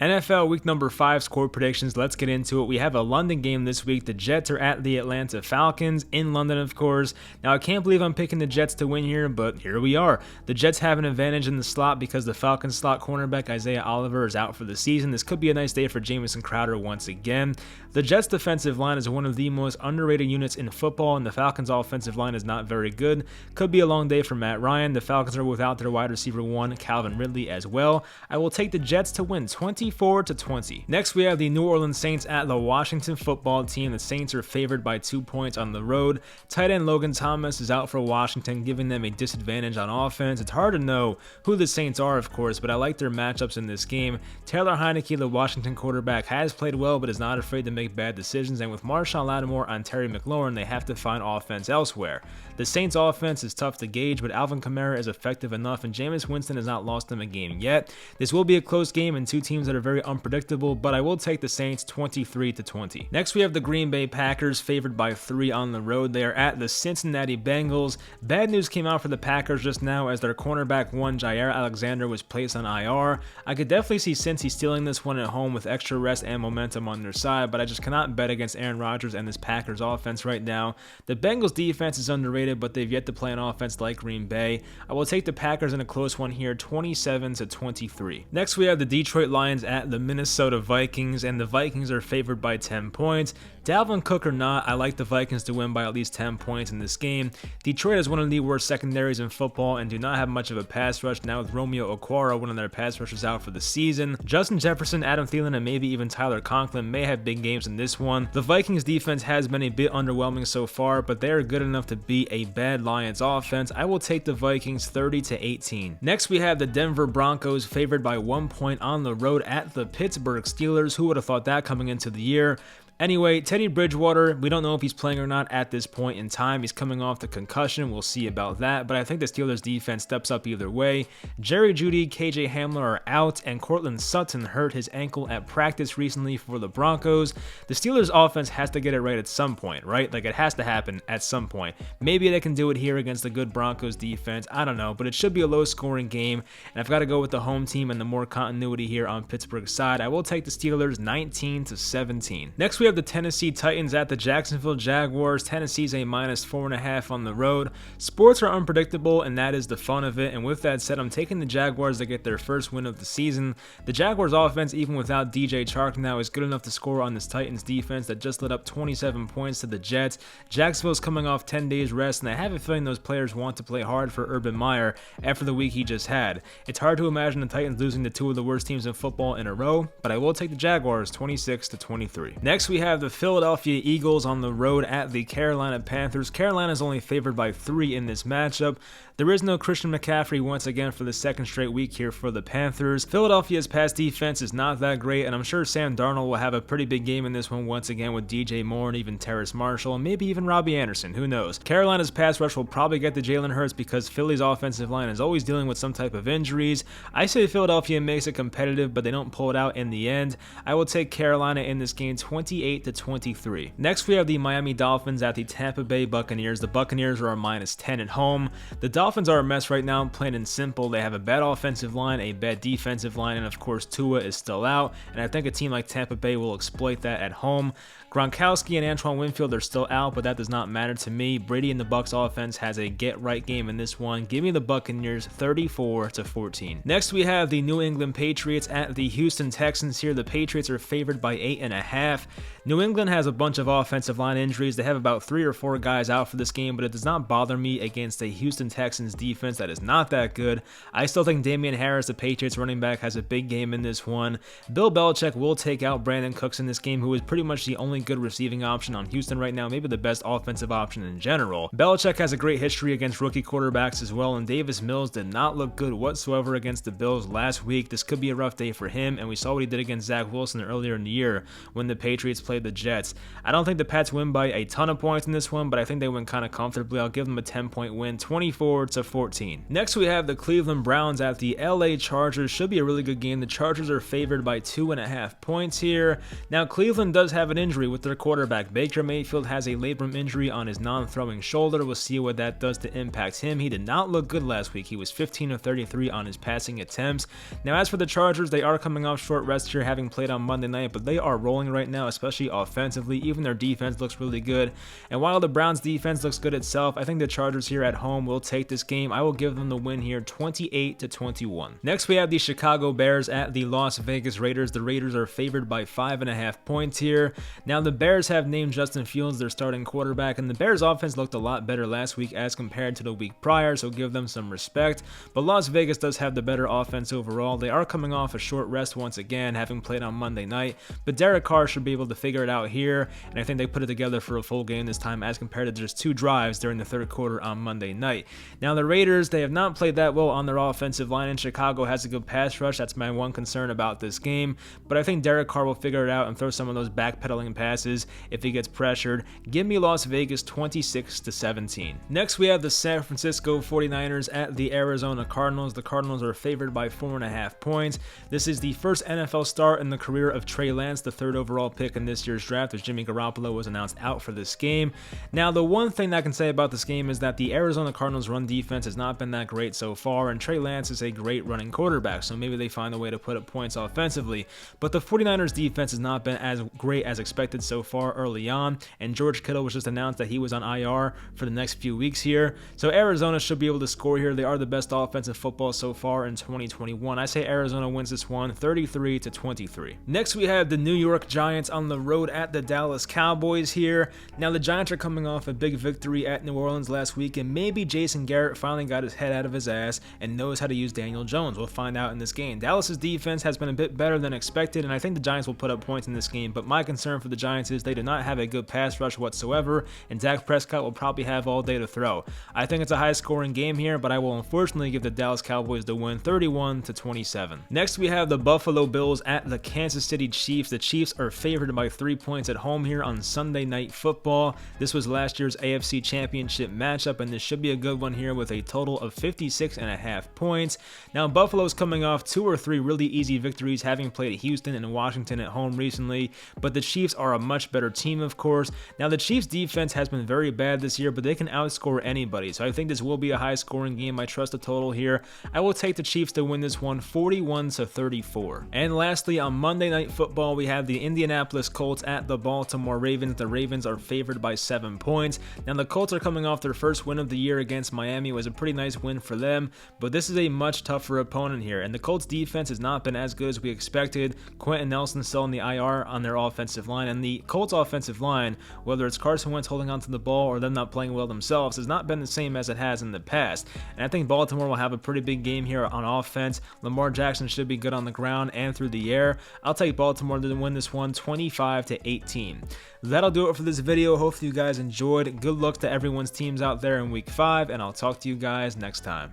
NFL week number 5 score predictions. Let's get into it. We have a London game this week. The Jets are at the Atlanta Falcons in London, of course. Now, I can't believe I'm picking the Jets to win here, but here we are. The Jets have an advantage in the slot because the Falcons slot cornerback Isaiah Oliver is out for the season. This could be a nice day for Jamison Crowder once again. The Jets defensive line is one of the most underrated units in football, and the Falcons offensive line is not very good. Could be a long day for Matt Ryan. The Falcons are without their wide receiver 1, Calvin Ridley, as well. I will take the Jets to win 24-20. Next, we have the New Orleans Saints at the Washington football team. The Saints are favored by 2 points on the road. Tight end Logan Thomas is out for Washington, giving them a disadvantage on offense. It's hard to know who the Saints are, of course, but I like their matchups in this game. Taylor Heinicke, the Washington quarterback, has played well, but is not afraid to make bad decisions, and with Marshawn Lattimore on Terry McLaurin, they have to find offense elsewhere. The Saints offense is tough to gauge, but Alvin Kamara is effective enough, and Jameis Winston has not lost them a game yet. This will be a close game and two teams that are very unpredictable, but I will take the Saints 23-20. Next, we have the Green Bay Packers favored by 3 on the road. They are at the Cincinnati Bengals. Bad news came out for the Packers just now as their cornerback one, Jair Alexander, was placed on IR. I could definitely see Cincy stealing this one at home with extra rest and momentum on their side, but I just cannot bet against Aaron Rodgers and this Packers offense right now. The Bengals defense is underrated, but they've yet to play an offense like Green Bay. I will take the Packers in a close one here, 27-23. Next, we have the Detroit Lions at the Minnesota Vikings, and the Vikings are favored by 10 points. Dalvin Cook or not, I like the Vikings to win by at least 10 points in this game. Detroit is one of the worst secondaries in football and do not have much of a pass rush now with Romeo Okwara, one of their pass rushers, out for the season. Justin Jefferson, Adam Thielen, and maybe even Tyler Conklin may have big games in this one. The Vikings defense has been a bit underwhelming so far, but they are good enough to beat a bad Lions offense. I will take the Vikings 30-18. Next, we have the Denver Broncos favored by 1 point on the road at the Pittsburgh Steelers. Who would have thought that coming into the year? Anyway, Teddy Bridgewater, we don't know if he's playing or not at this point in time. He's coming off the concussion. We'll see about that, but I think the Steelers defense steps up either way. Jerry Jeudy, KJ Hamler are out, and Cortland Sutton hurt his ankle at practice recently for the Broncos. The Steelers offense has to get it right at some point, right? Like, it has to happen at some point. Maybe they can do it here against the good Broncos defense. I don't know, but it should be a low-scoring game, and I've got to go with the home team and the more continuity here on Pittsburgh's side. I will take the Steelers 19-17. Next, we have the Tennessee Titans at the Jacksonville Jaguars. Tennessee's a -4.5 on the road. Sports are unpredictable, and that is the fun of it. And with that said, I'm taking the Jaguars to get their first win of the season. The Jaguars offense, even without DJ Chark now, is good enough to score on this Titans defense that just let up 27 points to the Jets. Jacksonville's coming off 10 days rest, and I have a feeling those players want to play hard for Urban Meyer after the week he just had. It's hard to imagine the Titans losing to 2 of the worst teams in football in a row, but I will take the Jaguars 26-23. Next, we have the Philadelphia Eagles on the road at the Carolina Panthers. Carolina is only favored by 3 in this matchup. There is no Christian McCaffrey once again for the second straight week here for the Panthers. Philadelphia's pass defense is not that great, and I'm sure Sam Darnold will have a pretty big game in this one once again with DJ Moore and even Terrace Marshall, and maybe even Robbie Anderson, who knows. Carolina's pass rush will probably get to Jalen Hurts because Philly's offensive line is always dealing with some type of injuries. I say Philadelphia makes it competitive, but they don't pull it out in the end. I will take Carolina in this game 28-23. Next, we have the Miami Dolphins at the Tampa Bay Buccaneers. The Buccaneers are a -10 at home. The Dolphins are a mess right now, plain and simple. They have a bad offensive line, a bad defensive line, and of course Tua is still out, and I think a team like Tampa Bay will exploit that at home. Gronkowski and Antoine Winfield are still out, but that does not matter to me. Brady and the Bucs offense has a get-right game in this one. Give me the Buccaneers 34-14. Next, we have the New England Patriots at the Houston Texans here. The Patriots are favored by 8.5. New England has a bunch of offensive line injuries. They have about 3 or 4 guys out for this game, but it does not bother me against a Houston Texans defense that is not that good. I still think Damian Harris, the Patriots running back, has a big game in this one. Bill Belichick will take out Brandon Cooks in this game, who is pretty much the only good receiving option on Houston right now, maybe the best offensive option in general. Belichick has a great history against rookie quarterbacks as well, and Davis Mills did not look good whatsoever against the Bills last week. This could be a rough day for him, and we saw what he did against Zach Wilson earlier in the year when the Patriots play the Jets. I don't think the Pats win by a ton of points in this one, but I think they win kind of comfortably. I'll give them a 10-point win, 24-14. Next, we have the Cleveland Browns at the LA Chargers. Should be a really good game. The Chargers are favored by 2.5 points here. Now, Cleveland does have an injury with their quarterback. Baker Mayfield has a labrum injury on his non-throwing shoulder. We'll see what that does to impact him. He did not look good last week. He was 15 of 33 on his passing attempts. Now, as for the Chargers, they are coming off short rest here, having played on Monday night, but they are rolling right now, especially offensively. Even their defense looks really good. And while the Browns defense looks good itself, I think the Chargers here at home will take this game. I will give them the win here, 28-21. Next, we have the Chicago Bears at the Las Vegas Raiders. The Raiders are favored by 5.5 points here. Now, the Bears have named Justin Fields their starting quarterback, and the Bears offense looked a lot better last week as compared to the week prior, so give them some respect. But Las Vegas does have the better offense overall. They are coming off a short rest once again, having played on Monday night, but Derek Carr should be able to figure it out here, and I think they put it together for a full game this time as compared to just 2 drives during the third quarter on Monday night. Now, the Raiders, they have not played that well on their offensive line, and Chicago has a good pass rush. That's my one concern about this game, but I think Derek Carr will figure it out and throw some of those backpedaling passes if he gets pressured. Give me Las Vegas 26-17. Next, we have the San Francisco 49ers at the Arizona Cardinals. The Cardinals are favored by 4.5 points. This is the first NFL start in the career of Trey Lance, the 3rd overall pick in this year's draft, as Jimmy Garoppolo was announced out for this game. Now, the one thing that I can say about this game is that the Arizona Cardinals run defense has not been that great so far, and Trey Lance is a great running quarterback, so maybe they find a way to put up points offensively. But the 49ers defense has not been as great as expected so far early on, and George Kittle was just announced that he was on IR for the next few weeks here. So Arizona should be able to score here. They are the best offense in football so far in 2021. I say Arizona wins this one, 33-23. Next, we have the New York Giants on the road at the Dallas Cowboys here. Now, the Giants are coming off a big victory at New Orleans last week, and maybe Jason Garrett finally got his head out of his ass and knows how to use Daniel Jones. We'll find out in this game. Dallas's defense has been a bit better than expected, and I think the Giants will put up points in this game, but my concern for the Giants is they do not have a good pass rush whatsoever, and Dak Prescott will probably have all day to throw. I think it's a high-scoring game here, but I will unfortunately give the Dallas Cowboys the win, 31-27. Next, we have the Buffalo Bills at the Kansas City Chiefs. The Chiefs are favored by 3 points at home here on Sunday Night Football. This was last year's AFC Championship matchup, and this should be a good one here with a total of 56.5 points. Now, Buffalo's coming off 2 or 3 really easy victories, having played Houston and Washington at home recently, but the Chiefs are a much better team, of course. Now, the Chiefs defense has been very bad this year, but they can outscore anybody, so I think this will be a high-scoring game. I trust the total here. I will take the Chiefs to win this one, 41-34. And lastly, on Monday Night Football, we have the Indianapolis Colts at the Baltimore Ravens. The Ravens are favored by 7 points. Now, the Colts are coming off their first win of the year against Miami. It was a pretty nice win for them, but this is a much tougher opponent here, and the Colts defense has not been as good as we expected. Quentin Nelson still in the IR on their offensive line, and the Colts offensive line, whether it's Carson Wentz holding onto the ball or them not playing well themselves, has not been the same as it has in the past. And I think Baltimore will have a pretty big game here on offense. Lamar Jackson should be good on the ground and through the air. I'll take Baltimore to win this one, 25-18. That'll do it for this video. Hopefully you guys enjoyed. Good luck to everyone's teams out there in week 5, and I'll talk to you guys next time.